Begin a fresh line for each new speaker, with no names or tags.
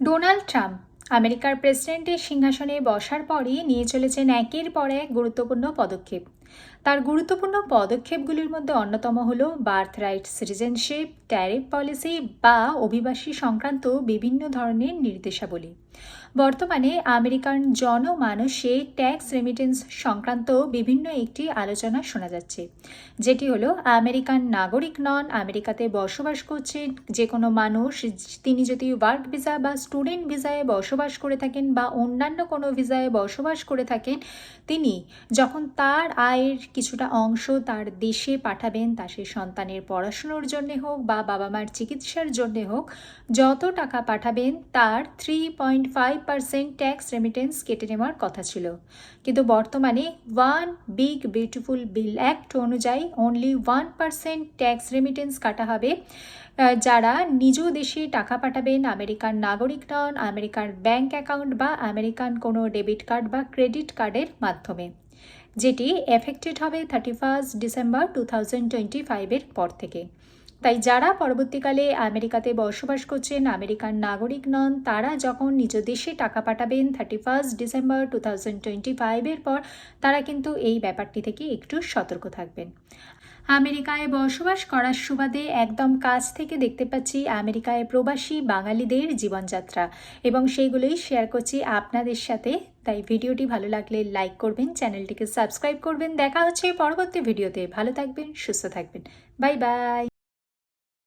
Donald Trump আমেরিকার প্রেসিডেন্টের সিংহাসনে বসার পরই নিয়ে চলেছেন একের পর এক গুরুত্বপূর্ণ পদক্ষেপ। তার গুরুত্বপূর্ণ পদক্ষেপগুলির মধ্যে অন্যতম হল birth right citizenship, tariff policy বা অভিবাসী সংক্রান্ত বিভিন্ন ধরনের নির্দেশাবলী। বর্তমানে আমেরিকান জনমানসে ট্যাক্স রেমিটেন্স সংক্রান্ত বিভিন্ন একটি আলোচনা শোনা যাচ্ছে, যেটি হলো আমেরিকান নাগরিক নন, আমেরিকাতে বসবাস করছেন যে কোনো মানুষ, তিনি যদি ওয়ার্ক ভিসা বা স্টুডেন্ট ভিসায় বসবাস করে থাকেন বা অন্যান্য কোনো ভিসায় বসবাস করে থাকেন, তিনি যখন তার আয়ের কিছুটা অংশ তার দেশে পাঠাবেন, তা সে সন্তানের পড়াশুনোর জন্যে হোক বা বাবা মার চিকিৎসার জন্যে হোক, যত টাকা পাঠাবেন তার 3.5% ট্যাক্স রেমিটেন্স কেটে নেওয়ার কথা ছিল। কিন্তু বর্তমানে one big beautiful bill act অনুযায়ী অনলি 1% ট্যাক্স রেমিটেন্স কাটা হবে যারা নিজ দেশে টাকা পাঠাবেন, আমেরিকান নাগরিক নন, আমেরিকার ব্যাংক অ্যাকাউন্ট বা আমেরিকান কোনো ডেবিট কার্ড বা ক্রেডিট কার্ডের মাধ্যমে, যেটি এফেক্টেড হবে 31 ডিসেম্বর 2025-এর পর থেকে। তাই যারা পরবর্তীকালে আমেরিকাতে বসবাস করছেন, আমেরিকান নাগরিক নন, তারা যখন নিজ দেশে টাকা পাঠাবেন 31 ডিসেম্বর 2025-এর পর, তারা কিন্তু এই ব্যাপারটি থেকে একটু সতর্ক থাকবেন। আমেরিকায় বসবাস করার সুবাদে একদম কাছ থেকে দেখতে পাচ্ছি আমেরিকায় প্রবাসী বাঙালিদের জীবনযাত্রা, এবং সেইগুলোই শেয়ার করছি আপনাদের সাথে। তাই ভিডিওটি ভালো লাগলে লাইক করবেন, চ্যানেলটিকে সাবস্ক্রাইব করবেন। দেখা হচ্ছে পরবর্তী ভিডিওতে। ভালো থাকবেন, সুস্থ থাকবেন। Bye bye.